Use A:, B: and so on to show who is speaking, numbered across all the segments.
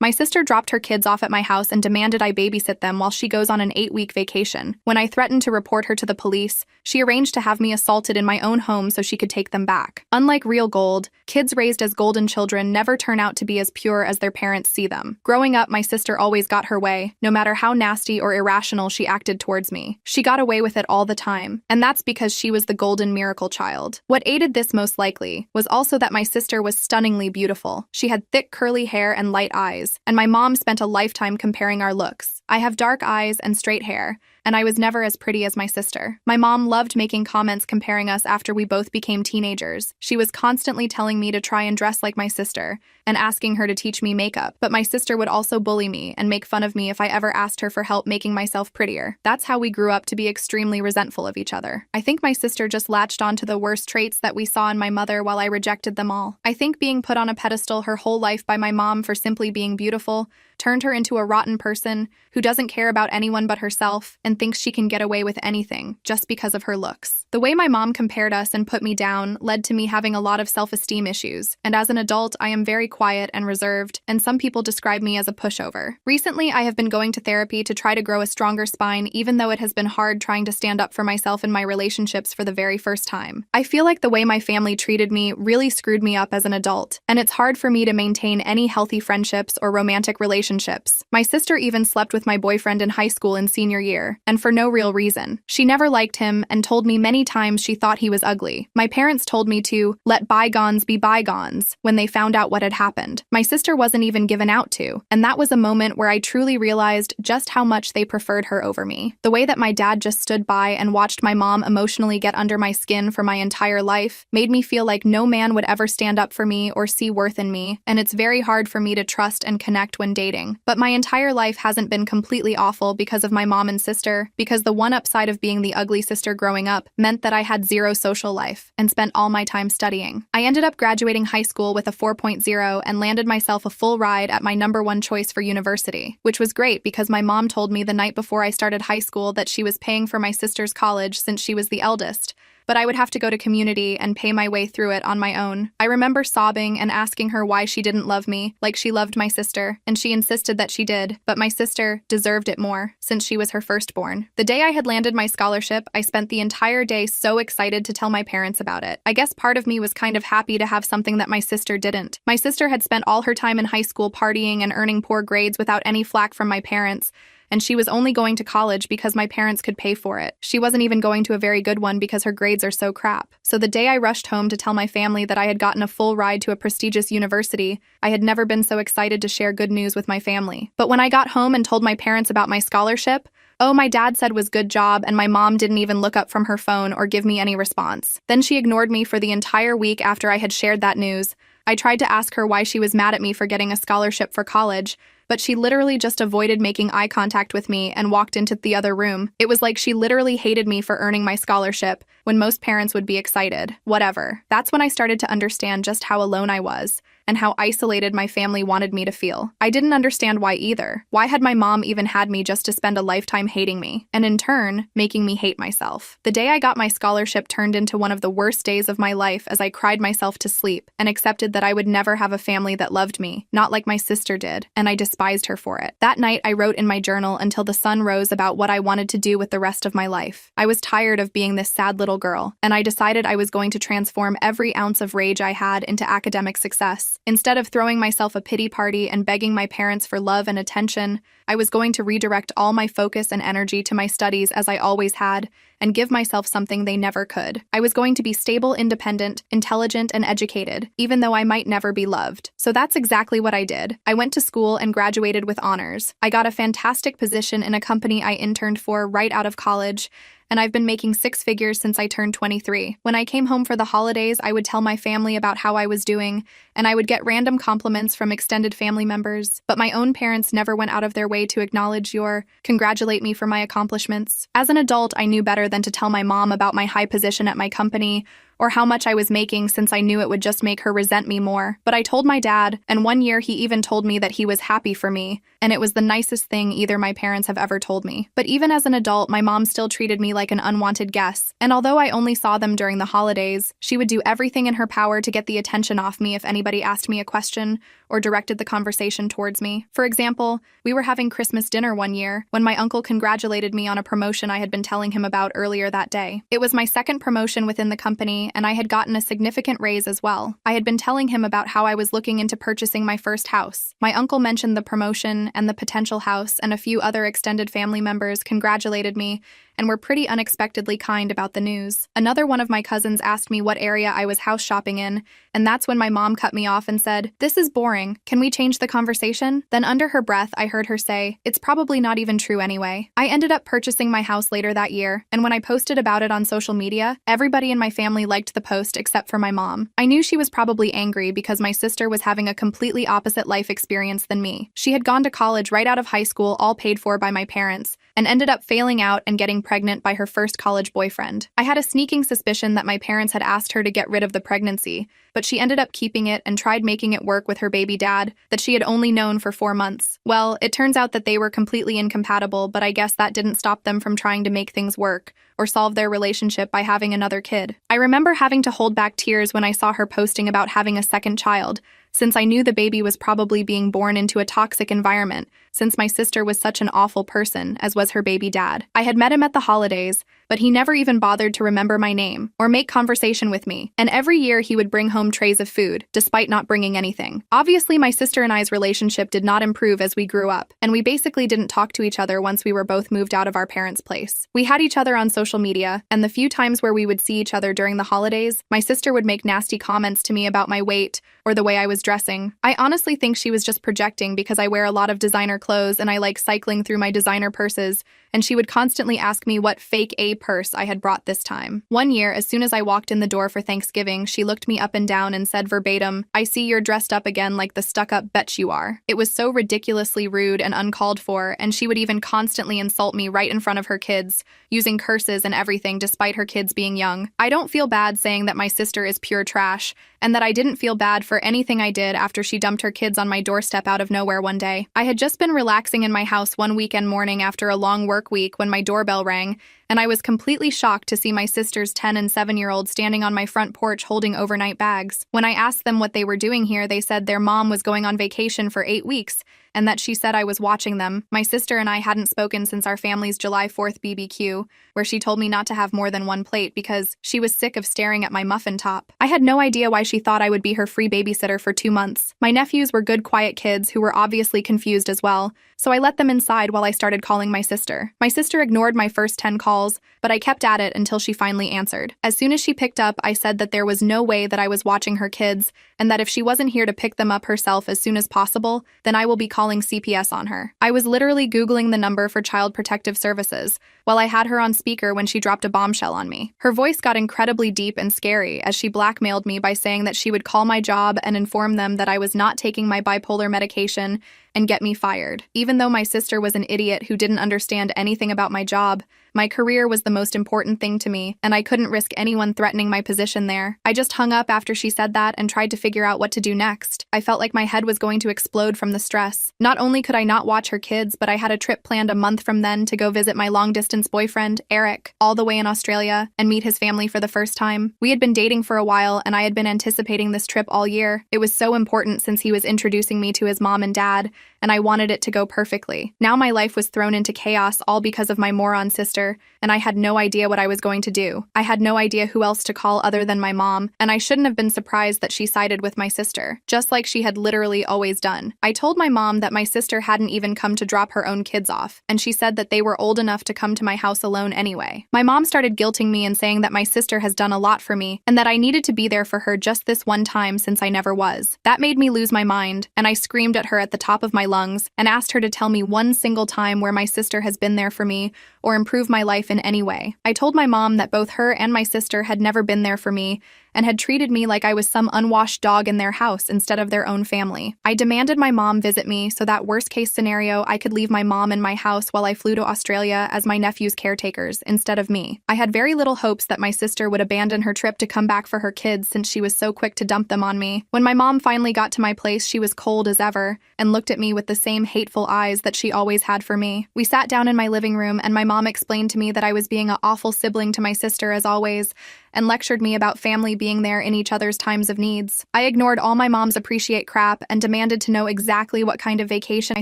A: My sister dropped her kids off at my house and demanded I babysit them while she goes on an 8-week vacation. When I threatened to report her to the police, she arranged to have me assaulted in my own home so she could take them back. Unlike real gold, kids raised as golden children never turn out to be as pure as their parents see them. Growing up, my sister always got her way, no matter how nasty or irrational she acted towards me. She got away with it all the time, and that's because she was the golden miracle child. What aided this most likely was also that my sister was stunningly beautiful. She had thick curly hair and light eyes, and my mom spent a lifetime comparing our looks. I have dark eyes and straight hair, and I was never as pretty as my sister. My mom loved making comments comparing us after we both became teenagers. She was constantly telling me to try and dress like my sister and asking her to teach me makeup, but my sister would also bully me and make fun of me if I ever asked her for help making myself prettier. That's how we grew up to be extremely resentful of each other. I think my sister just latched onto the worst traits that we saw in my mother while I rejected them all. I think being put on a pedestal her whole life by my mom for simply being beautiful turned her into a rotten person who doesn't care about anyone but herself and thinks she can get away with anything just because of her looks. The way my mom compared us and put me down led to me having a lot of self-esteem issues, and as an adult, I am very quiet and reserved, and some people describe me as a pushover. Recently, I have been going to therapy to try to grow a stronger spine, even though it has been hard trying to stand up for myself in my relationships for the very first time. I feel like the way my family treated me really screwed me up as an adult, and it's hard for me to maintain any healthy friendships or romantic relationships. My sister even slept with my boyfriend in high school in senior year, and for no real reason. She never liked him and told me many times she thought he was ugly. My parents told me to let bygones be bygones when they found out what had happened. My sister wasn't even given out to, and that was a moment where I truly realized just how much they preferred her over me. The way that my dad just stood by and watched my mom emotionally get under my skin for my entire life made me feel like no man would ever stand up for me or see worth in me, and it's very hard for me to trust and connect when dating. But my entire life hasn't been completely awful because of my mom and sister, because the one upside of being the ugly sister growing up meant that I had zero social life and spent all my time studying. I ended up graduating high school with a 4.0 and landed myself a full ride at my #1 choice for university, which was great because my mom told me the night before I started high school that she was paying for my sister's college since she was the eldest, but I would have to go to community and pay my way through it on my own. I remember sobbing and asking her why she didn't love me like she loved my sister, and she insisted that she did, but my sister deserved it more since she was her firstborn. The day I had landed my scholarship, I spent the entire day so excited to tell my parents about it. I guess part of me was kind of happy to have something that my sister didn't. My sister had spent all her time in high school partying and earning poor grades without any flack from my parents, and she was only going to college because my parents could pay for it. She wasn't even going to a very good one because her grades are so crap. So the day I rushed home to tell my family that I had gotten a full ride to a prestigious university, I had never been so excited to share good news with my family. But when I got home and told my parents about my scholarship, oh, my dad said was good job, and my mom didn't even look up from her phone or give me any response. Then she ignored me for the entire week after I had shared that news. I tried to ask her why she was mad at me for getting a scholarship for college, but she literally just avoided making eye contact with me and walked into the other room. It was like she literally hated me for earning my scholarship, when most parents would be excited. Whatever. That's when I started to understand just how alone I was, and how isolated my family wanted me to feel. I didn't understand why either. Why had my mom even had me just to spend a lifetime hating me, and in turn, making me hate myself? The day I got my scholarship turned into one of the worst days of my life as I cried myself to sleep and accepted that I would never have a family that loved me, not like my sister did, and I despised her for it. That night, I wrote in my journal until the sun rose about what I wanted to do with the rest of my life. I was tired of being this sad little girl, and I decided I was going to transform every ounce of rage I had into academic success. Instead of throwing myself a pity party and begging my parents for love and attention, I was going to redirect all my focus and energy to my studies as I always had, and give myself something they never could. I was going to be stable, independent, intelligent, and educated, even though I might never be loved. So that's exactly what I did. I went to school and graduated with honors. I got a fantastic position in a company I interned for right out of college, and I've been making 6 figures since I turned 23. When I came home for the holidays, I would tell my family about how I was doing, and I would get random compliments from extended family members, but my own parents never went out of their way to acknowledge or congratulate me for my accomplishments. As an adult, I knew better than to tell my mom about my high position at my company, or how much I was making since I knew it would just make her resent me more. But I told my dad, and one year he even told me that he was happy for me, and it was the nicest thing either my parents have ever told me. But even as an adult, my mom still treated me like an unwanted guest, and although I only saw them during the holidays, she would do everything in her power to get the attention off me if anybody asked me a question or directed the conversation towards me. For example, we were having Christmas dinner one year when my uncle congratulated me on a promotion I had been telling him about earlier that day. It was my second promotion within the company, and I had gotten a significant raise as well. I had been telling him about how I was looking into purchasing my first house. My uncle mentioned the promotion and the potential house, and a few other extended family members congratulated me and were pretty unexpectedly kind about the news. Another one of my cousins asked me what area I was house shopping in, and that's when my mom cut me off and said, "This is boring. Can we change the conversation?" Then under her breath, I heard her say, "It's probably not even true anyway." I ended up purchasing my house later that year, and when I posted about it on social media, everybody in my family liked the post except for my mom. I knew she was probably angry because my sister was having a completely opposite life experience than me. She had gone to college right out of high school, all paid for by my parents, and ended up failing out and getting pregnant by her first college boyfriend. I had a sneaking suspicion that my parents had asked her to get rid of the pregnancy, but she ended up keeping it and tried making it work with her baby dad that she had only known for 4 months. Well, it turns out that they were completely incompatible, but I guess that didn't stop them from trying to make things work or solve their relationship by having another kid. I remember having to hold back tears when I saw her posting about having a second child, since I knew the baby was probably being born into a toxic environment, since my sister was such an awful person, as was her baby dad. I had met him at the holidays, but he never even bothered to remember my name or make conversation with me, and every year he would bring home trays of food, despite not bringing anything. Obviously, my sister and I's relationship did not improve as we grew up, and we basically didn't talk to each other once we were both moved out of our parents' place. We had each other on social media, and the few times where we would see each other during the holidays, my sister would make nasty comments to me about my weight or the way I was dressing. I honestly think she was just projecting because I wear a lot of designer clothes and I like cycling through my designer purses, and she would constantly ask me what fake A purse I had brought this time. One year, as soon as I walked in the door for Thanksgiving, she looked me up and down and said verbatim, "I see you're dressed up again like the stuck-up bitch you are." It was so ridiculously rude and uncalled for, and she would even constantly insult me right in front of her kids, using curses and everything despite her kids being young. I don't feel bad saying that my sister is pure trash, and that I didn't feel bad for anything I did after she dumped her kids on my doorstep out of nowhere one day. I had just been relaxing in my house one weekend morning after a long work week when my doorbell rang, and I was completely shocked to see my sister's 10 and 7-year-old standing on my front porch holding overnight bags. When I asked them what they were doing here, they said their mom was going on vacation for 8 weeks, and that she said I was watching them. My sister and I hadn't spoken since our family's July 4th BBQ, where she told me not to have more than one plate because she was sick of staring at my muffin top. I had no idea why she thought I would be her free babysitter for 2 months. My nephews were good, quiet kids who were obviously confused as well, so I let them inside while I started calling my sister. My sister ignored my first 10 calls, but I kept at it until she finally answered. As soon as she picked up, I said that there was no way that I was watching her kids, and that if she wasn't here to pick them up herself as soon as possible, then I will be calling CPS on her. I was literally Googling the number for Child Protective Services while I had her on speaker when she dropped a bombshell on me. Her voice got incredibly deep and scary as she blackmailed me by saying that she would call my job and inform them that I was not taking my bipolar medication and get me fired. Even though my sister was an idiot who didn't understand anything about my job, my career was the most important thing to me, and I couldn't risk anyone threatening my position there. I just hung up after she said that and tried to figure out what to do next. I felt like my head was going to explode from the stress. Not only could I not watch her kids, but I had a trip planned a month from then to go visit my long-distance boyfriend, Eric, all the way in Australia, and meet his family for the first time. We had been dating for a while, and I had been anticipating this trip all year. It was so important since he was introducing me to his mom and dad, and I wanted it to go perfectly. Now my life was thrown into chaos all because of my moron sister, and I had no idea what I was going to do. I had no idea who else to call other than my mom, and I shouldn't have been surprised that she sided with my sister, just like she had literally always done. I told my mom that my sister hadn't even come to drop her own kids off, and she said that they were old enough to come to my house alone anyway. My mom started guilting me and saying that my sister has done a lot for me, and that I needed to be there for her just this one time since I never was. That made me lose my mind, and I screamed at her at the top of my lungs and asked her to tell me one single time where my sister has been there for me or improved my life in any way. I told my mom that both her and my sister had never been there for me and had treated me like I was some unwashed dog in their house instead of their own family. I demanded my mom visit me so that worst-case scenario I could leave my mom in my house while I flew to Australia as my nephew's caretakers instead of me. I had very little hopes that my sister would abandon her trip to come back for her kids since she was so quick to dump them on me. When my mom finally got to my place, she was cold as ever and looked at me with the same hateful eyes that she always had for me. We sat down in my living room and my mom explained to me that I was being an awful sibling to my sister as always, and lectured me about family being there in each other's times of needs. I ignored all my mom's appreciate crap and demanded to know exactly what kind of vacation my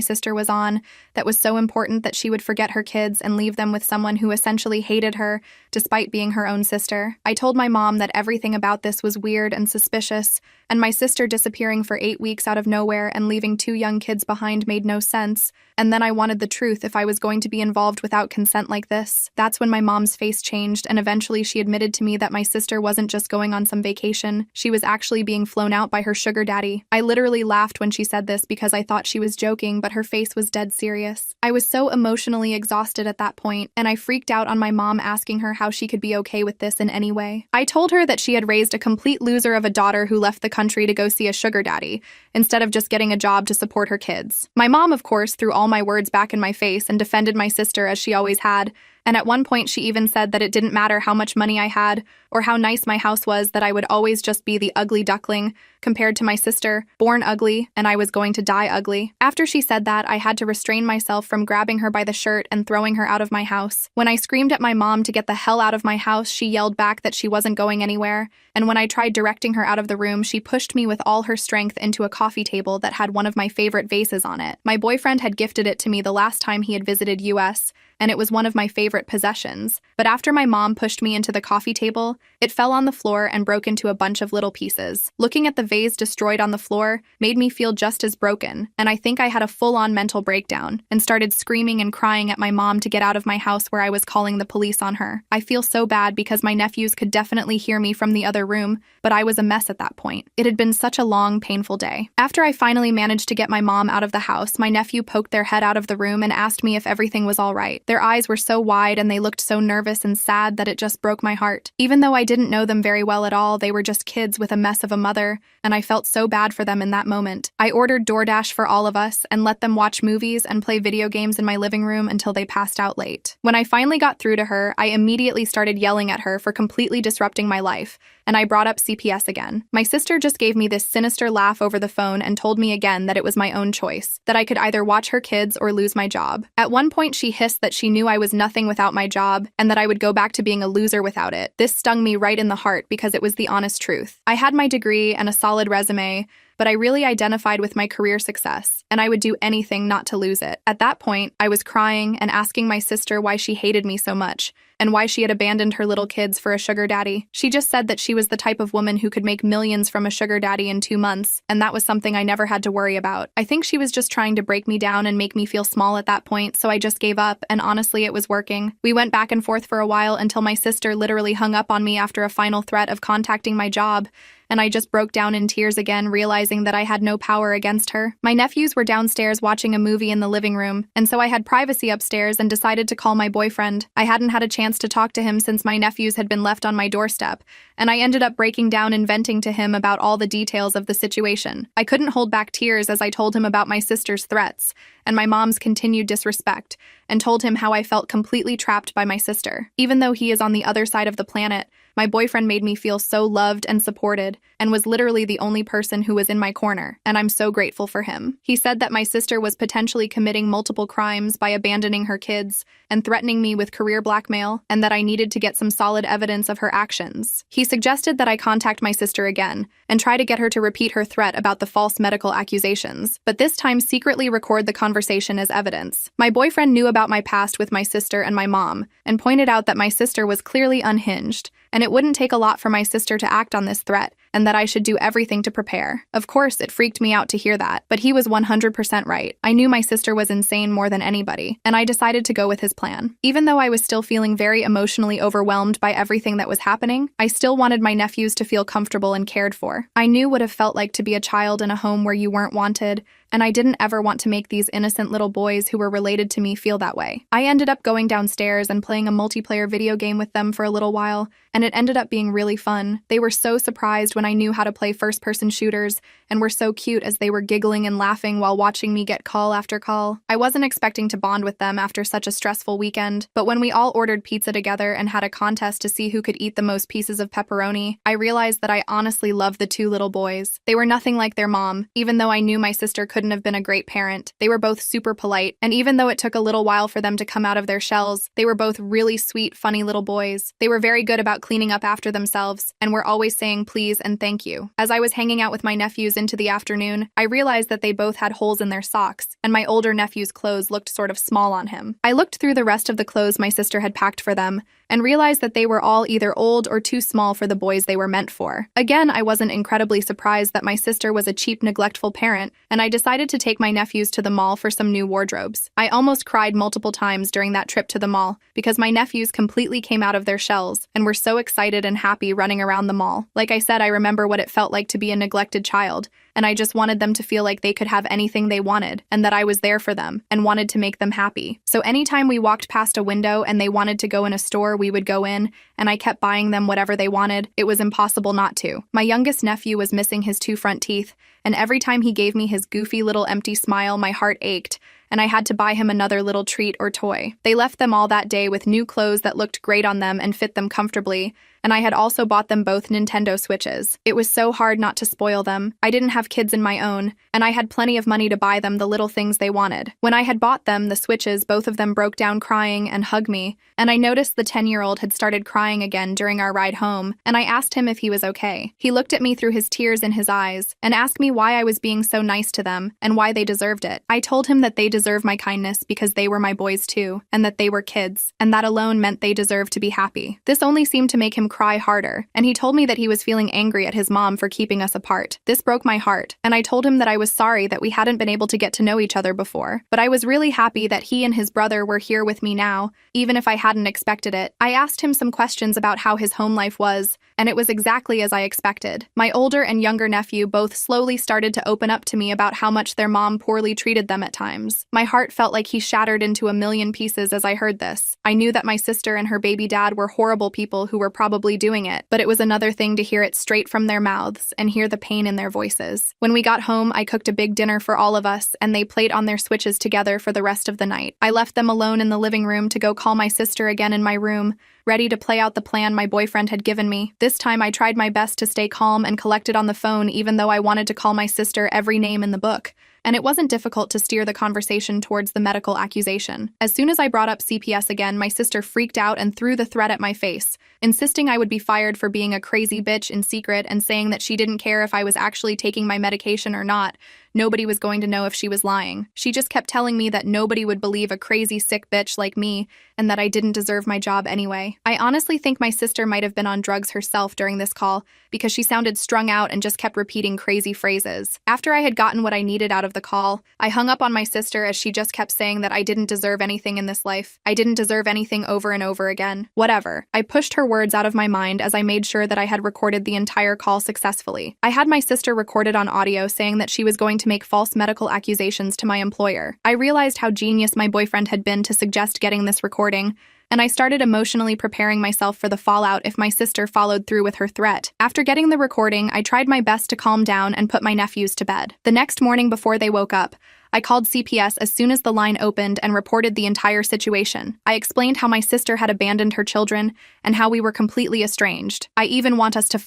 A: sister was on that was so important that she would forget her kids and leave them with someone who essentially hated her despite being her own sister. I told my mom that everything about this was weird and suspicious, and my sister disappearing for 8 weeks out of nowhere and leaving 2 young kids behind made no sense. And then I wanted the truth if I was going to be involved without consent like this. That's when my mom's face changed, and eventually she admitted to me that my sister wasn't just going on some vacation, she was actually being flown out by her sugar daddy. I literally laughed when she said this because I thought she was joking, but her face was dead serious. I was so emotionally exhausted at that point, and I freaked out on my mom asking her how she could be okay with this in any way. I told her that she had raised a complete loser of a daughter who left the country to go see a sugar daddy, instead of just getting a job to support her kids. My mom, of course, threw all my words back in my face and defended my sister as she always had, and at one point she even said that it didn't matter how much money I had or how nice my house was, that I would always just be the ugly duckling compared to my sister, born ugly, and I was going to die ugly. After she said that, I had to restrain myself from grabbing her by the shirt and throwing her out of my house. When I screamed at my mom to get the hell out of my house, she yelled back that she wasn't going anywhere, and when I tried directing her out of the room, she pushed me with all her strength into a coffee table that had one of my favorite vases on it. My boyfriend had gifted it to me the last time he had visited US, and it was one of my favorite possessions. But after my mom pushed me into the coffee table, it fell on the floor and broke into a bunch of little pieces. Looking at the vase destroyed on the floor made me feel just as broken, and I think I had a full-on mental breakdown and started screaming and crying at my mom to get out of my house, where I was calling the police on her. I feel so bad because my nephews could definitely hear me from the other room, but I was a mess at that point. It had been such a long, painful day. After I finally managed to get my mom out of the house, my nephew poked their head out of the room and asked me if everything was all right. Their eyes were so wide and they looked so nervous and sad that it just broke my heart. Even though I didn't know them very well at all, they were just kids with a mess of a mother, and I felt so bad for them in that moment. I ordered DoorDash for all of us and let them watch movies and play video games in my living room until they passed out late. When I finally got through to her, I immediately started yelling at her for completely disrupting my life, and I brought up CPS again. My sister just gave me this sinister laugh over the phone and told me again that it was my own choice, that I could either watch her kids or lose my job. At one point, she hissed that she knew I was nothing without my job and that I would go back to being a loser without it. This stung me right in the heart because it was the honest truth. I had my degree and a solid resume, but I really identified with my career success, and I would do anything not to lose it. At that point, I was crying and asking my sister why she hated me so much, and why she had abandoned her little kids for a sugar daddy. She just said that she was the type of woman who could make millions from a sugar daddy in 2 months, and that was something I never had to worry about. I think she was just trying to break me down and make me feel small at that point, so I just gave up, and honestly, it was working. We went back and forth for a while until my sister literally hung up on me after a final threat of contacting my job, and I just broke down in tears again, realizing that I had no power against her. My nephews were downstairs watching a movie in the living room, and so I had privacy upstairs and decided to call my boyfriend. I hadn't had a chance to talk to him since my nephews had been left on my doorstep, and I ended up breaking down and venting to him about all the details of the situation. I couldn't hold back tears as I told him about my sister's threats and my mom's continued disrespect, and told him how I felt completely trapped by my sister. Even though he is on the other side of the planet, my boyfriend made me feel so loved and supported, and was literally the only person who was in my corner, and I'm so grateful for him. He said that my sister was potentially committing multiple crimes by abandoning her kids and threatening me with career blackmail, and that I needed to get some solid evidence of her actions. He suggested that I contact my sister again and try to get her to repeat her threat about the false medical accusations, but this time secretly record the conversation as evidence. My boyfriend knew about my past with my sister and my mom, and pointed out that my sister was clearly unhinged, and it wouldn't take a lot for my sister to act on this threat, and that I should do everything to prepare. Of course, it freaked me out to hear that, but he was 100% right. I knew my sister was insane more than anybody, and I decided to go with his plan. Even though I was still feeling very emotionally overwhelmed by everything that was happening, I still wanted my nephews to feel comfortable and cared for. I knew what it felt like to be a child in a home where you weren't wanted, and I didn't ever want to make these innocent little boys who were related to me feel that way. I ended up going downstairs and playing a multiplayer video game with them for a little while, and it ended up being really fun. They were so surprised when I knew how to play first-person shooters, and were so cute as they were giggling and laughing while watching me get call after call. I wasn't expecting to bond with them after such a stressful weekend, but when we all ordered pizza together and had a contest to see who could eat the most pieces of pepperoni, I realized that I honestly loved the 2 little boys. They were nothing like their mom, even though I knew my sister couldn't couldn't have been a great parent. They were both super polite, and even though it took a little while for them to come out of their shells, they were both really sweet, funny little boys. They were very good about cleaning up after themselves, and were always saying please and thank you. As I was hanging out with my nephews into the afternoon, I realized that they both had holes in their socks, and my older nephew's clothes looked sort of small on him. I looked through the rest of the clothes my sister had packed for them, and realized that they were all either old or too small for the boys they were meant for. Again, I wasn't incredibly surprised that my sister was a cheap, neglectful parent, and I decided to take my nephews to the mall for some new wardrobes. I almost cried multiple times during that trip to the mall because my nephews completely came out of their shells and were so excited and happy running around the mall. Like I said, I remember what it felt like to be a neglected child, and I just wanted them to feel like they could have anything they wanted and that I was there for them and wanted to make them happy. So anytime we walked past a window and they wanted to go in a store, we would go in, and I kept buying them whatever they wanted. It was impossible not to. My youngest nephew was missing his 2 front teeth, and every time he gave me his goofy little empty smile, my heart ached, and I had to buy him another little treat or toy. They left them all that day with new clothes that looked great on them and fit them comfortably, and I had also bought them both Nintendo Switches. It was so hard not to spoil them. I didn't have kids in my own, and I had plenty of money to buy them the little things they wanted. When I had bought them the Switches, both of them broke down crying and hugged me, and I noticed the 10-year-old had started crying again during our ride home, and I asked him if he was okay. He looked at me through his tears in his eyes and asked me why I was being so nice to them and why they deserved it. I told him that they deserve my kindness because they were my boys too, and that they were kids, and that alone meant they deserved to be happy. This only seemed to make him cry harder, and he told me that he was feeling angry at his mom for keeping us apart. This broke my heart, and I told him that I was sorry that we hadn't been able to get to know each other before, but I was really happy that he and his brother were here with me now, even if I hadn't expected it. I asked him some questions about how his home life was, and it was exactly as I expected. My older and younger nephew both slowly started to open up to me about how much their mom poorly treated them at times. My heart felt like he shattered into a million pieces as I heard this. I knew that my sister and her baby dad were horrible people who were probably doing it, but it was another thing to hear it straight from their mouths and hear the pain in their voices. When we got home, I cooked a big dinner for all of us, and they played on their Switches together for the rest of the night. I left them alone in the living room to go call my sister again in my room, ready to play out the plan my boyfriend had given me. This time I tried my best to stay calm and collected on the phone, even though I wanted to call my sister every name in the book. And it wasn't difficult to steer the conversation towards the medical accusation. As soon as I brought up CPS again, my sister freaked out and threw the threat at my face, insisting I would be fired for being a crazy bitch in secret and saying that she didn't care if I was actually taking my medication or not. Nobody was going to know if she was lying. She just kept telling me that nobody would believe a crazy sick bitch like me and that I didn't deserve my job anyway. I honestly think my sister might have been on drugs herself during this call because she sounded strung out and just kept repeating crazy phrases. After I had gotten what I needed out of the call, I hung up on my sister as she just kept saying that I didn't deserve anything in this life. I didn't deserve anything over and over again. Whatever. I pushed her words out of my mind as I made sure that I had recorded the entire call successfully. I had my sister recorded on audio saying that she was going to make false medical accusations to my employer. I realized how genius my boyfriend had been to suggest getting this recording, and I started emotionally preparing myself for the fallout if my sister followed through with her threat. After getting the recording, I tried my best to calm down and put my nephews to bed. The next morning before they woke up, I called CPS as soon as the line opened and reported the entire situation. I explained how my sister had abandoned her children and how we were completely estranged. I even want us to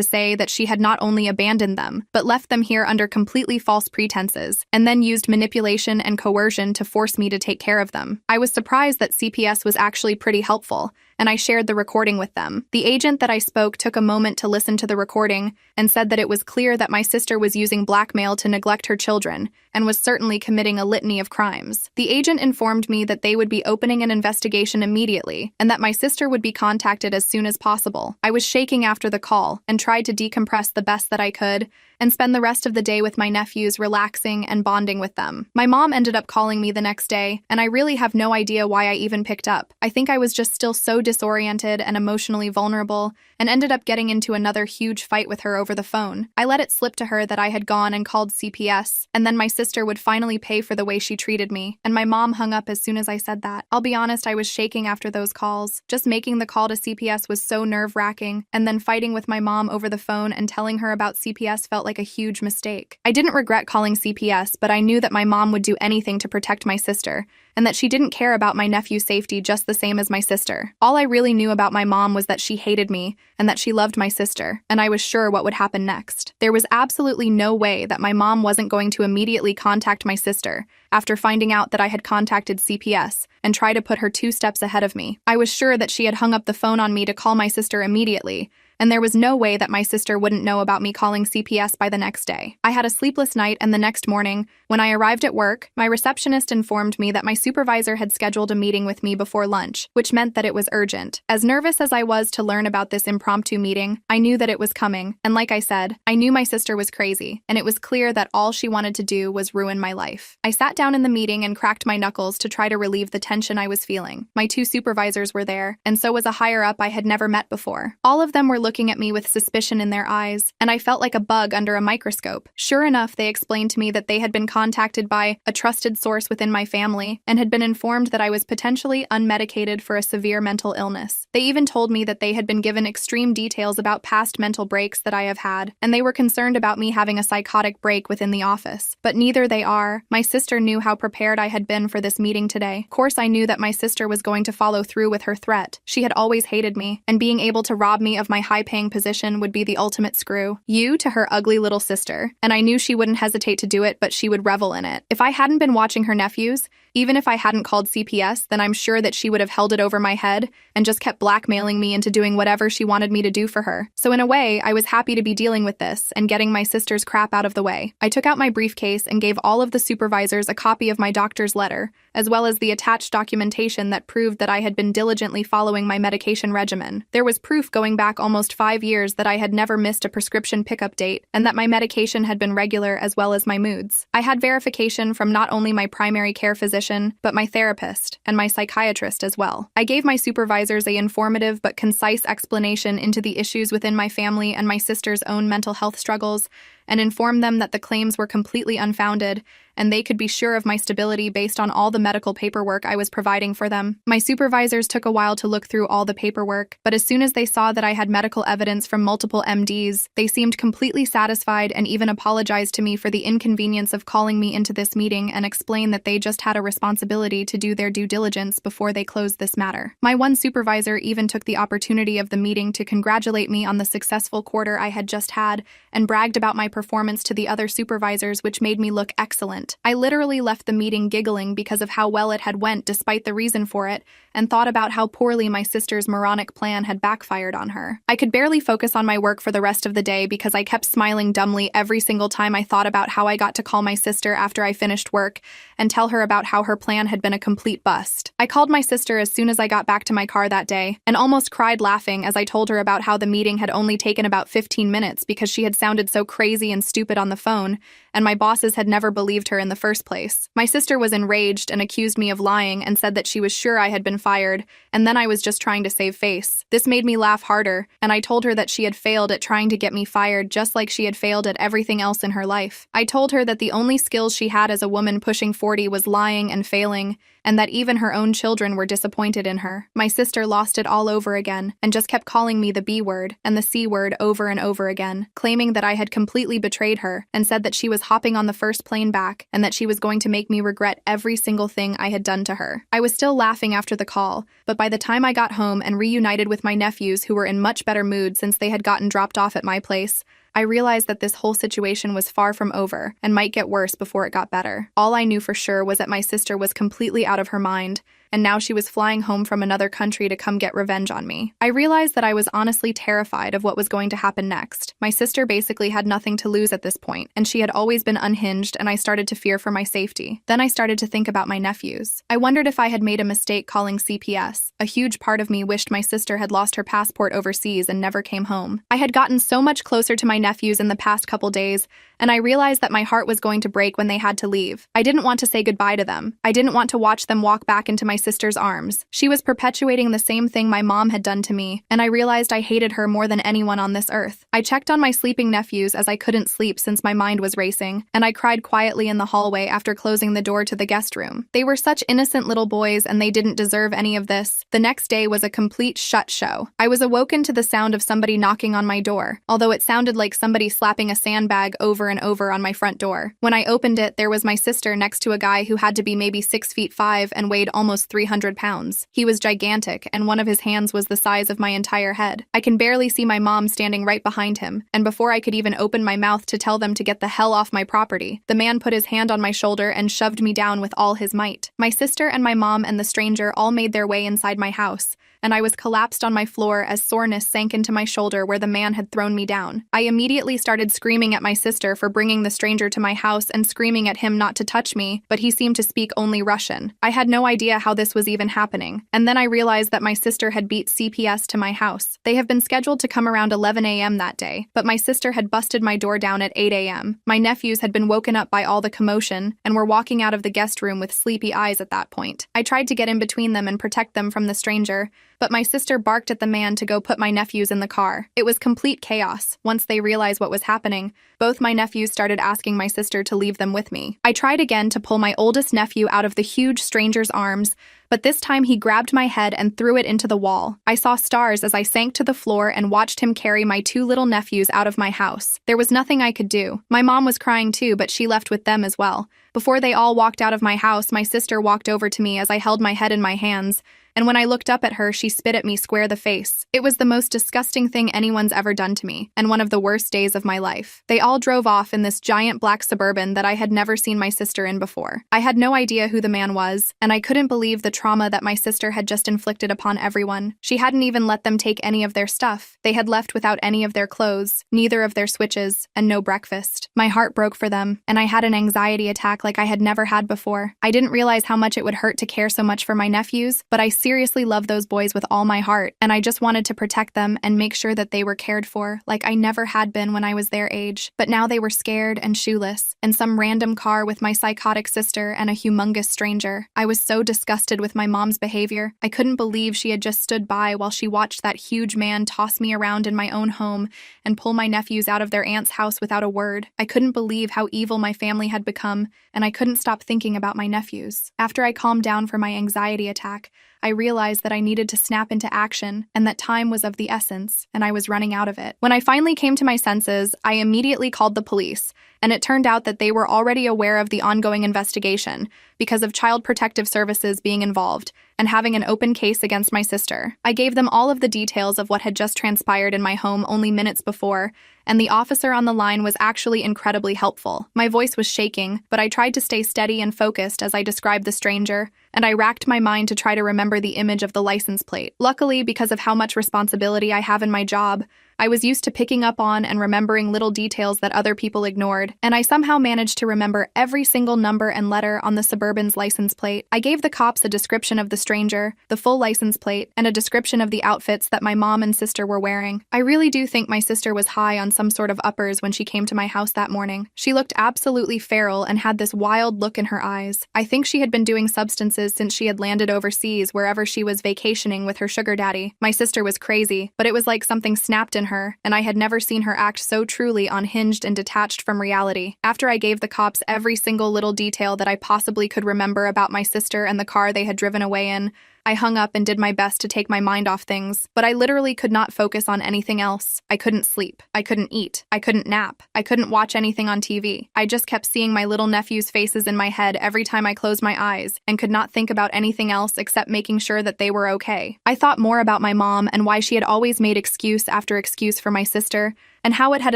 A: say that she had not only abandoned them, but left them here under completely false pretenses, and then used manipulation and coercion to force me to take care of them. I was surprised that CPS was actually pretty helpful, and I shared the recording with them. The agent that I spoke took a moment to listen to the recording and said that it was clear that my sister was using blackmail to neglect her children and was certainly committing a litany of crimes. The agent informed me that they would be opening an investigation immediately and that my sister would be contacted as soon as possible. I was shaking after the call and tried to decompress the best that I could and spend the rest of the day with my nephews, relaxing and bonding with them. My mom ended up calling me the next day, and I really have no idea why I even picked up. I think I was just still so disoriented and emotionally vulnerable, and ended up getting into another huge fight with her over the phone. I let it slip to her that I had gone and called CPS, and then my sister would finally pay for the way she treated me, and my mom hung up as soon as I said that. I'll be honest, I was shaking after those calls. Just making the call to CPS was so nerve-wracking, and then fighting with my mom over the phone and telling her about CPS felt like a huge mistake. I didn't regret calling CPS, but I knew that my mom would do anything to protect my sister, and that she didn't care about my nephew's safety just the same as my sister. All I really knew about my mom was that she hated me and that she loved my sister, and I was sure what would happen next. There was absolutely no way that my mom wasn't going to immediately contact my sister after finding out that I had contacted CPS and try to put her 2 steps ahead of me. I was sure that she had hung up the phone on me to call my sister immediately, and there was no way that my sister wouldn't know about me calling CPS by the next day. I had a sleepless night, and the next morning, when I arrived at work, my receptionist informed me that my supervisor had scheduled a meeting with me before lunch, which meant that it was urgent. As nervous as I was to learn about this impromptu meeting, I knew that it was coming, and like I said, I knew my sister was crazy, and it was clear that all she wanted to do was ruin my life. I sat down in the meeting and cracked my knuckles to try to relieve the tension I was feeling. My 2 supervisors were there, and so was a higher-up I had never met before. All of them were looking at me with suspicion in their eyes, and I felt like a bug under a microscope. Sure enough, they explained to me that they had been contacted by a trusted source within my family and had been informed that I was potentially unmedicated for a severe mental illness. They even told me that they had been given extreme details about past mental breaks that I have had, and they were concerned about me having a psychotic break within the office. But neither they are. My sister knew how prepared I had been for this meeting today. Of course, I knew that my sister was going to follow through with her threat. She had always hated me, and being able to rob me of my high-paying position would be the ultimate screw. You to her ugly little sister. And I knew she wouldn't hesitate to do it, but she would revel in it. If I hadn't been watching her nephews, even if I hadn't called CPS, then I'm sure that she would have held it over my head and just kept blackmailing me into doing whatever she wanted me to do for her. So in a way, I was happy to be dealing with this and getting my sister's crap out of the way. I took out my briefcase and gave all of the supervisors a copy of my doctor's letter, as well as the attached documentation that proved that I had been diligently following my medication regimen. There was proof going back almost 5 years that I had never missed a prescription pickup date and that my medication had been regular as well as my moods. I had verification from not only my primary care physician, but my therapist and my psychiatrist as well. I gave my supervisors an informative but concise explanation into the issues within my family and my sister's own mental health struggles, and informed them that the claims were completely unfounded, and they could be sure of my stability based on all the medical paperwork I was providing for them. My supervisors took a while to look through all the paperwork, but as soon as they saw that I had medical evidence from multiple MDs, they seemed completely satisfied and even apologized to me for the inconvenience of calling me into this meeting and explained that they just had a responsibility to do their due diligence before they closed this matter. My one supervisor even took the opportunity of the meeting to congratulate me on the successful quarter I had just had and bragged about my performance to the other supervisors, which made me look excellent. I literally left the meeting giggling because of how well it had went despite the reason for it, and thought about how poorly my sister's moronic plan had backfired on her. I could barely focus on my work for the rest of the day because I kept smiling dumbly every single time I thought about how I got to call my sister after I finished work and tell her about how her plan had been a complete bust. I called my sister as soon as I got back to my car that day and almost cried laughing as I told her about how the meeting had only taken about 15 minutes because she had sounded so crazy and stupid on the phone, and my bosses had never believed her in the first place. My sister was enraged and accused me of lying and said that she was sure I had been fired, and then I was just trying to save face. This made me laugh harder, and I told her that she had failed at trying to get me fired just like she had failed at everything else in her life. I told her that the only skills she had as a woman pushing 40 was lying and failing, and that even her own children were disappointed in her. My sister lost it all over again and just kept calling me the B word and the C word over and over again, claiming that I had completely betrayed her and said that she was hopping on the first plane back and that she was going to make me regret every single thing I had done to her. I was still laughing after the call, but by the time I got home and reunited with my nephews who were in much better mood since they had gotten dropped off at my place, I realized that this whole situation was far from over and might get worse before it got better. All I knew for sure was that my sister was completely out of her mind, and now she was flying home from another country to come get revenge on me. I realized that I was honestly terrified of what was going to happen next. My sister basically had nothing to lose at this point, and she had always been unhinged, and I started to fear for my safety. Then I started to think about my nephews. I wondered if I had made a mistake calling CPS. A huge part of me wished my sister had lost her passport overseas and never came home. I had gotten so much closer to my nephews in the past couple days, and I realized that my heart was going to break when they had to leave. I didn't want to say goodbye to them. I didn't want to watch them walk back into my sister's arms. She was perpetuating the same thing my mom had done to me, and I realized I hated her more than anyone on this earth. I checked on my sleeping nephews as I couldn't sleep since my mind was racing, and I cried quietly in the hallway after closing the door to the guest room. They were such innocent little boys, and they didn't deserve any of this. The next day was a complete shit show. I was awoken to the sound of somebody knocking on my door, although it sounded like somebody slapping a sandbag over and over on my front door. When I opened it, there was my sister next to a guy who had to be maybe 6'5" and weighed almost 300 pounds. He was gigantic, and one of his hands was the size of my entire head. I can barely see my mom standing right behind him, and before I could even open my mouth to tell them to get the hell off my property, the man put his hand on my shoulder and shoved me down with all his might. My sister and my mom and the stranger all made their way inside my house, and I was collapsed on my floor as soreness sank into my shoulder where the man had thrown me down. I immediately started screaming at my sister for bringing the stranger to my house and screaming at him not to touch me, but he seemed to speak only Russian. I had no idea how this was even happening, and then I realized that my sister had beat CPS to my house. They have been scheduled to come around 11 a.m. that day, but my sister had busted my door down at 8 a.m. My nephews had been woken up by all the commotion and were walking out of the guest room with sleepy eyes at that point. I tried to get in between them and protect them from the stranger, but my sister barked at the man to go put my nephews in the car. It was complete chaos. Once they realized what was happening, both my nephews started asking my sister to leave them with me. I tried again to pull my oldest nephew out of the huge stranger's arms, but this time he grabbed my head and threw it into the wall. I saw stars as I sank to the floor and watched him carry my two little nephews out of my house. There was nothing I could do. My mom was crying too, but she left with them as well. Before they all walked out of my house, my sister walked over to me as I held my head in my hands, and when I looked up at her, she spit at me square the face. It was the most disgusting thing anyone's ever done to me, and one of the worst days of my life. They all drove off in this giant black Suburban that I had never seen my sister in before. I had no idea who the man was, and I couldn't believe the trauma that my sister had just inflicted upon everyone. She hadn't even let them take any of their stuff. They had left without any of their clothes, neither of their switches, and no breakfast. My heart broke for them, and I had an anxiety attack like I had never had before. I didn't realize how much it would hurt to care so much for my nephews, but I seriously love those boys with all my heart, and I just wanted to protect them and make sure that they were cared for like I never had been when I was their age. But now they were scared and shoeless, in some random car with my psychotic sister and a humongous stranger. I was so disgusted with my mom's behavior. I couldn't believe she had just stood by while she watched that huge man toss me around in my own home and pull my nephews out of their aunt's house without a word. I couldn't believe how evil my family had become, and I couldn't stop thinking about my nephews. After I calmed down from my anxiety attack, I realized that I needed to snap into action and that time was of the essence, and I was running out of it. When I finally came to my senses, I immediately called the police, and it turned out that they were already aware of the ongoing investigation because of Child Protective Services being involved and having an open case against my sister. I gave them all of the details of what had just transpired in my home only minutes before, and the officer on the line was actually incredibly helpful. My voice was shaking, but I tried to stay steady and focused as I described the stranger, and I racked my mind to try to remember the image of the license plate. Luckily, because of how much responsibility I have in my job, I was used to picking up on and remembering little details that other people ignored, and I somehow managed to remember every single number and letter on the Suburban's license plate. I gave the cops a description of the stranger, the full license plate, and a description of the outfits that my mom and sister were wearing. I really do think my sister was high on some sort of uppers when she came to my house that morning. She looked absolutely feral and had this wild look in her eyes. I think she had been doing substances since she had landed overseas wherever she was vacationing with her sugar daddy. My sister was crazy, but it was like something snapped in her, and I had never seen her act so truly unhinged and detached from reality. After I gave the cops every single little detail that I possibly could remember about my sister and the car they had driven away in, I hung up and did my best to take my mind off things, but I literally could not focus on anything else. I couldn't sleep. I couldn't eat. I couldn't nap. I couldn't watch anything on TV. I just kept seeing my little nephew's faces in my head every time I closed my eyes and could not think about anything else except making sure that they were okay. I thought more about my mom and why she had always made excuse after excuse for my sister, and how it had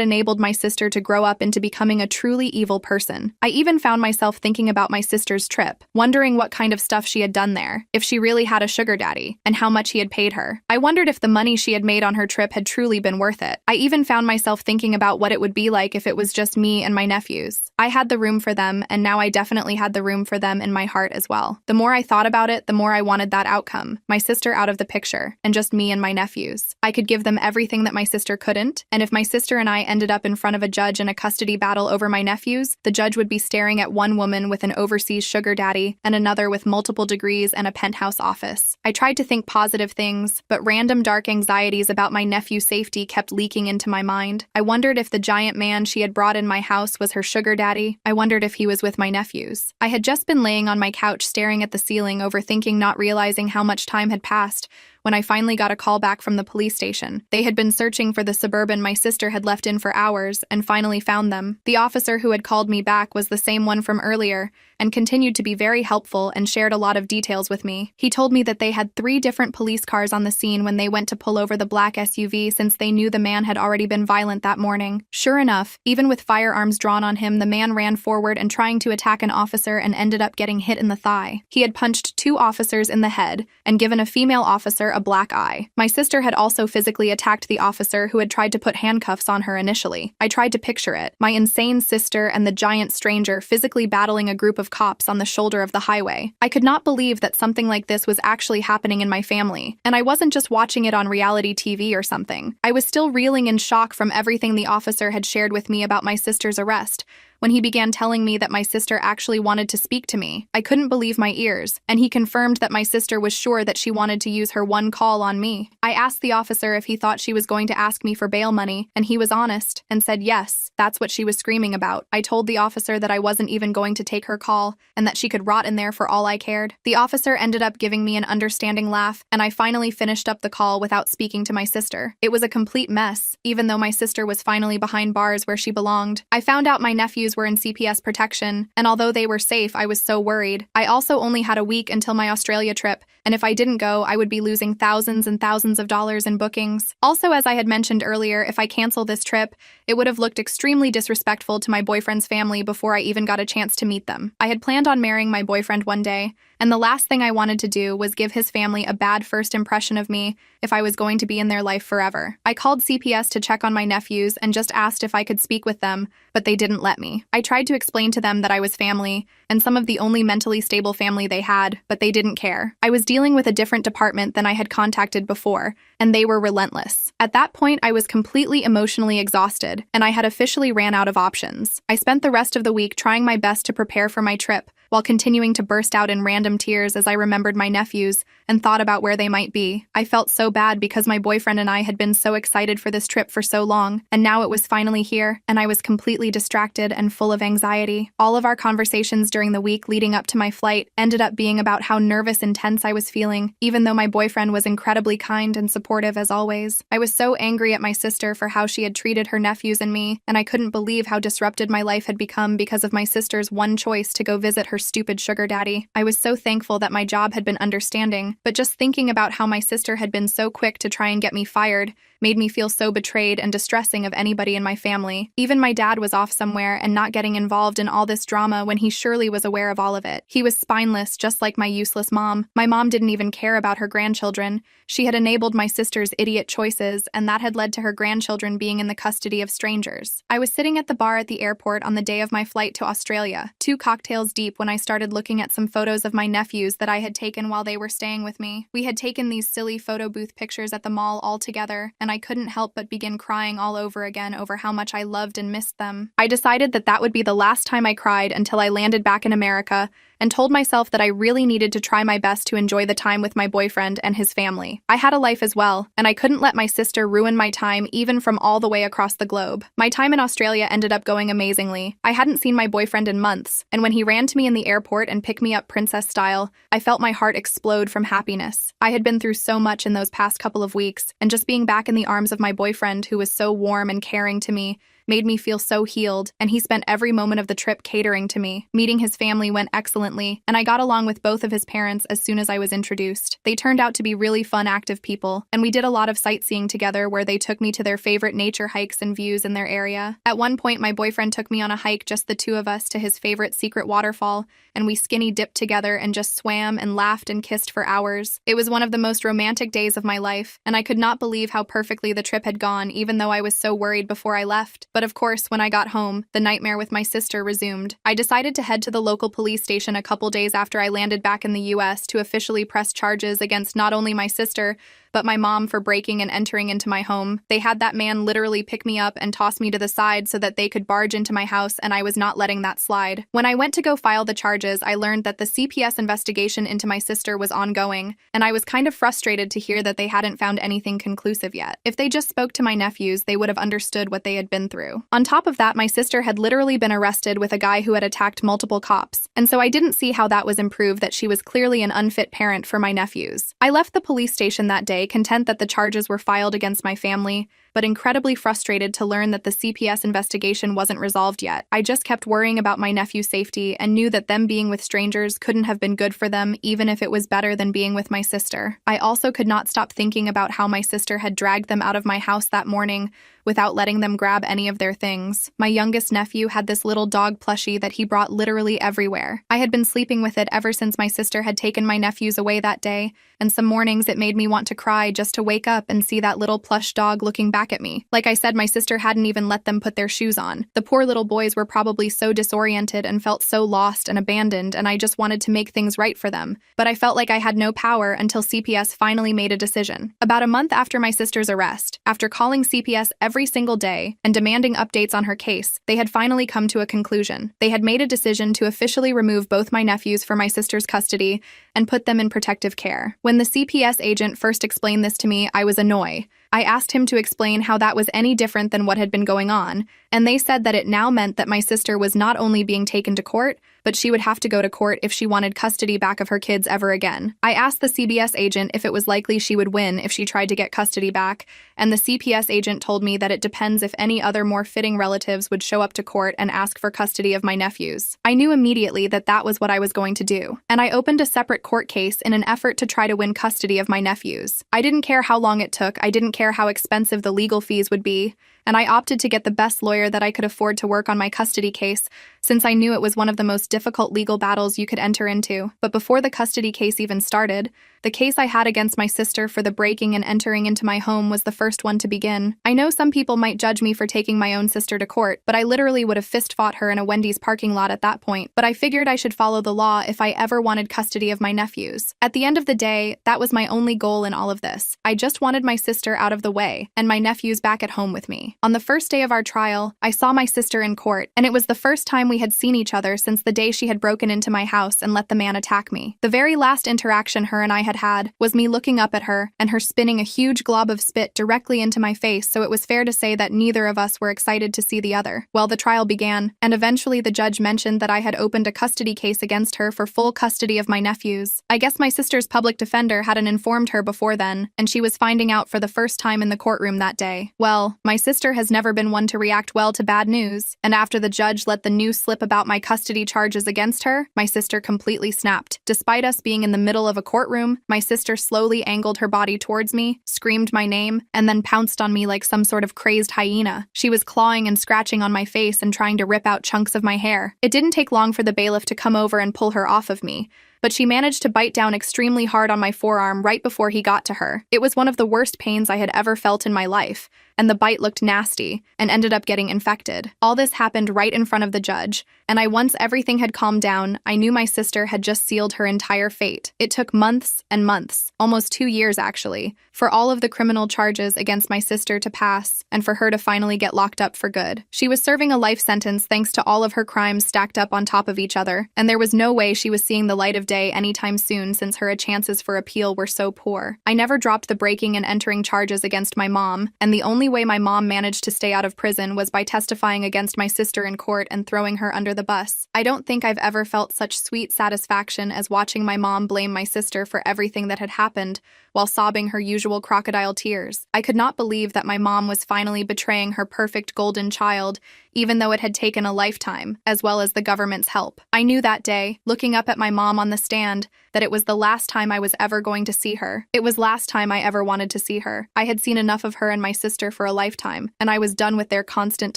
A: enabled my sister to grow up into becoming a truly evil person. I even found myself thinking about my sister's trip, wondering what kind of stuff she had done there, if she really had a sugar daddy, and how much he had paid her. I wondered if the money she had made on her trip had truly been worth it. I even found myself thinking about what it would be like if it was just me and my nephews. I had the room for them, and now I definitely had the room for them in my heart as well. The more I thought about it, the more I wanted that outcome, my sister out of the picture, and just me and my nephews. I could give them everything that my sister couldn't, and if my sister and I ended up in front of a judge in a custody battle over my nephews, the judge would be staring at one woman with an overseas sugar daddy and another with multiple degrees and a penthouse office. I tried to think positive things, but random dark anxieties about my nephew's safety kept leaking into my mind. I wondered if the giant man she had brought in my house was her sugar daddy. I wondered if he was with my nephews. I had just been laying on my couch staring at the ceiling, overthinking, not realizing how much time had passed, when I finally got a call back from the police station. They had been searching for the Suburban my sister had left in for hours and finally found them. The officer who had called me back was the same one from earlier and continued to be very helpful and shared a lot of details with me. He told me that they had 3 different police cars on the scene when they went to pull over the black SUV, since they knew the man had already been violent that morning. Sure enough, even with firearms drawn on him, the man ran forward and trying to attack an officer and ended up getting hit in the thigh. He had punched 2 officers in the head and given a female officer a black eye. My sister had also physically attacked the officer who had tried to put handcuffs on her initially. I tried to picture it. My insane sister and the giant stranger physically battling a group of cops on the shoulder of the highway. I could not believe that something like this was actually happening in my family, and I wasn't just watching it on reality TV or something. I was still reeling in shock from everything the officer had shared with me about my sister's arrest, when he began telling me that my sister actually wanted to speak to me. I couldn't believe my ears, and he confirmed that my sister was sure that she wanted to use her one call on me. I asked the officer if he thought she was going to ask me for bail money, and he was honest and said yes, that's what she was screaming about. I told the officer that I wasn't even going to take her call and that she could rot in there for all I cared. The officer ended up giving me an understanding laugh, and I finally finished up the call without speaking to my sister. It was a complete mess, even though my sister was finally behind bars where she belonged. I found out my nephews were in CPS protection, and although they were safe, I was so worried. I also only had a week until my Australia trip, and if I didn't go, I would be losing thousands and thousands of dollars in bookings. Also, as I had mentioned earlier, if I cancel this trip, it would have looked extremely disrespectful to my boyfriend's family before I even got a chance to meet them. I had planned on marrying my boyfriend one day, and the last thing I wanted to do was give his family a bad first impression of me if I was going to be in their life forever. I called CPS to check on my nephews and just asked if I could speak with them, but they didn't let me. I tried to explain to them that I was family, and some of the only mentally stable family they had, but they didn't care. I was dealing with a different department than I had contacted before, and they were relentless. At that point, I was completely emotionally exhausted, and I had officially ran out of options. I spent the rest of the week trying my best to prepare for my trip, while continuing to burst out in random tears as I remembered my nephews and thought about where they might be. I felt so bad because my boyfriend and I had been so excited for this trip for so long, and now it was finally here, and I was completely distracted and full of anxiety. All of our conversations during the week leading up to my flight ended up being about how nervous and tense I was feeling, even though my boyfriend was incredibly kind and supportive as always. I was so angry at my sister for how she had treated her nephews and me, and I couldn't believe how disrupted my life had become because of my sister's one choice to go visit her stupid sugar daddy. I was so thankful that my job had been understanding, but just thinking about how my sister had been so quick to try and get me fired made me feel so betrayed and distressing of anybody in my family. Even my dad was off somewhere and not getting involved in all this drama when he surely was aware of all of it. He was spineless, just like my useless mom. My mom didn't even care about her grandchildren. She had enabled my sister's idiot choices, and that had led to her grandchildren being in the custody of strangers. I was sitting at the bar at the airport on the day of my flight to Australia, 2 cocktails deep, when I started looking at some photos of my nephews that I had taken while they were staying with me. We had taken these silly photo booth pictures at the mall all together, and I couldn't help but begin crying all over again over how much I loved and missed them. I decided that that would be the last time I cried until I landed back in America, and told myself that I really needed to try my best to enjoy the time with my boyfriend and his family. I had a life as well, and I couldn't let my sister ruin my time even from all the way across the globe. My time in Australia ended up going amazingly. I hadn't seen my boyfriend in months, and when he ran to me in the airport and picked me up princess style, I felt my heart explode from happiness. I had been through so much in those past couple of weeks, and just being back in the arms of my boyfriend, who was so warm and caring to me, made me feel so healed, and he spent every moment of the trip catering to me. Meeting his family went excellently, and I got along with both of his parents as soon as I was introduced. They turned out to be really fun, active people, and we did a lot of sightseeing together where they took me to their favorite nature hikes and views in their area. At one point, my boyfriend took me on a hike, just the 2 of us, to his favorite secret waterfall, and we skinny dipped together and just swam and laughed and kissed for hours. It was one of the most romantic days of my life, and I could not believe how perfectly the trip had gone, even though I was so worried before I left. But of course, when I got home, the nightmare with my sister resumed. I decided to head to the local police station a couple days after I landed back in the US to officially press charges against not only my sister, but my mom for breaking and entering into my home. They had that man literally pick me up and toss me to the side so that they could barge into my house, and I was not letting that slide. When I went to go file the charges, I learned that the CPS investigation into my sister was ongoing, and I was kind of frustrated to hear that they hadn't found anything conclusive yet. If they just spoke to my nephews, they would have understood what they had been through. On top of that, my sister had literally been arrested with a guy who had attacked multiple cops, and so I didn't see how that was improved that she was clearly an unfit parent for my nephews. I left the police station that day, content that the charges were filed against my family, but incredibly frustrated to learn that the CPS investigation wasn't resolved yet. I just kept worrying about my nephew's safety and knew that them being with strangers couldn't have been good for them, even if it was better than being with my sister. I also could not stop thinking about how my sister had dragged them out of my house that morning without letting them grab any of their things. My youngest nephew had this little dog plushie that he brought literally everywhere. I had been sleeping with it ever since my sister had taken my nephews away that day, and some mornings it made me want to cry just to wake up and see that little plush dog looking back at me. Like I said, my sister hadn't even let them put their shoes on. The poor little boys were probably so disoriented and felt so lost and abandoned, and I just wanted to make things right for them. But I felt like I had no power until CPS finally made a decision. About a month after my sister's arrest, after calling CPS every single day and demanding updates on her case, they had finally come to a conclusion. They had made a decision to officially remove both my nephews from my sister's custody and put them in protective care. When the CPS agent first explained this to me, I was annoyed. I asked him to explain how that was any different than what had been going on, and they said that it now meant that my sister was not only being taken to court, but she would have to go to court if she wanted custody back of her kids ever again. I asked the CPS agent if it was likely she would win if she tried to get custody back, and the CPS agent told me that it depends if any other more fitting relatives would show up to court and ask for custody of my nephews. I knew immediately that that was what I was going to do, and I opened a separate court case in an effort to try to win custody of my nephews. I didn't care how long it took, I didn't care how expensive the legal fees would be, and I opted to get the best lawyer that I could afford to work on my custody case, since I knew it was one of the most difficult legal battles you could enter into. But before the custody case even started, the case I had against my sister for the breaking and entering into my home was the first one to begin. I know some people might judge me for taking my own sister to court, but I literally would have fist-fought her in a Wendy's parking lot at that point. But I figured I should follow the law if I ever wanted custody of my nephews. At the end of the day, that was my only goal in all of this. I just wanted my sister out of the way, and my nephews back at home with me. On the first day of our trial, I saw my sister in court, and it was the first time we had seen each other since the day she had broken into my house and let the man attack me. The very last interaction her and I had was me looking up at her and her spinning a huge glob of spit directly into my face, so it was fair to say that neither of us were excited to see the other. Well, the trial began, and eventually the judge mentioned that I had opened a custody case against her for full custody of my nephews. I guess my sister's public defender hadn't informed her before then, and she was finding out for the first time in the courtroom that day. Well, my sister has never been one to react well to bad news, and after the judge let the news slip about my custody charges against her, my sister completely snapped. Despite us being in the middle of a courtroom, my sister slowly angled her body towards me, screamed my name, and then pounced on me like some sort of crazed hyena. She was clawing and scratching on my face and trying to rip out chunks of my hair. It didn't take long for the bailiff to come over and pull her off of me, but she managed to bite down extremely hard on my forearm right before he got to her. It was one of the worst pains I had ever felt in my life, and the bite looked nasty and ended up getting infected. All this happened right in front of the judge, and once everything had calmed down, I knew my sister had just sealed her entire fate. It took months and months, almost 2 years actually, for all of the criminal charges against my sister to pass and for her to finally get locked up for good. She was serving a life sentence thanks to all of her crimes stacked up on top of each other, and there was no way she was seeing the light of day anytime soon since her chances for appeal were so poor. I never dropped the breaking and entering charges against my mom, and the only way my mom managed to stay out of prison was by testifying against my sister in court and throwing her under the bus. I don't think I've ever felt such sweet satisfaction as watching my mom blame my sister for everything that had happened while sobbing her usual crocodile tears. I could not believe that my mom was finally betraying her perfect golden child, even though it had taken a lifetime, as well as the government's help. I knew that day, looking up at my mom on the stand, that it was the last time I was ever going to see her. It was last time I ever wanted to see her. I had seen enough of her and my sister for a lifetime, and I was done with their constant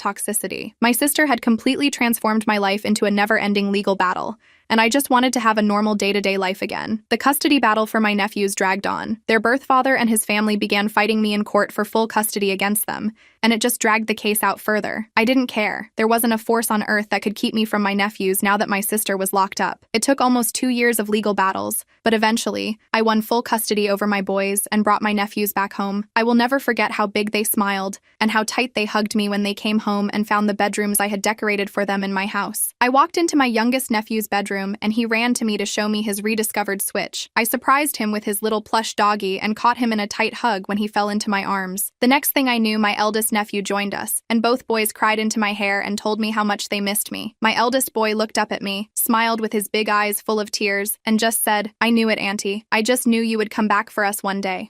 A: toxicity. My sister had completely transformed my life into a never-ending legal battle, and I just wanted to have a normal day-to-day life again. The custody battle for my nephews dragged on. Their birth father and his family began fighting me in court for full custody against them, and it just dragged the case out further. I didn't care. There wasn't a force on earth that could keep me from my nephews now that my sister was locked up. It took almost 2 years of legal battles, but eventually, I won full custody over my boys and brought my nephews back home. I will never forget how big they smiled and how tight they hugged me when they came home and found the bedrooms I had decorated for them in my house. I walked into my youngest nephew's bedroom and he ran to me to show me his rediscovered Switch. I surprised him with his little plush doggy and caught him in a tight hug when he fell into my arms. The next thing I knew, my eldest nephew joined us, and both boys cried into my hair and told me how much they missed me. My eldest boy looked up at me, smiled with his big eyes full of tears, and just said, "I knew it, Auntie. I just knew you would come back for us one day."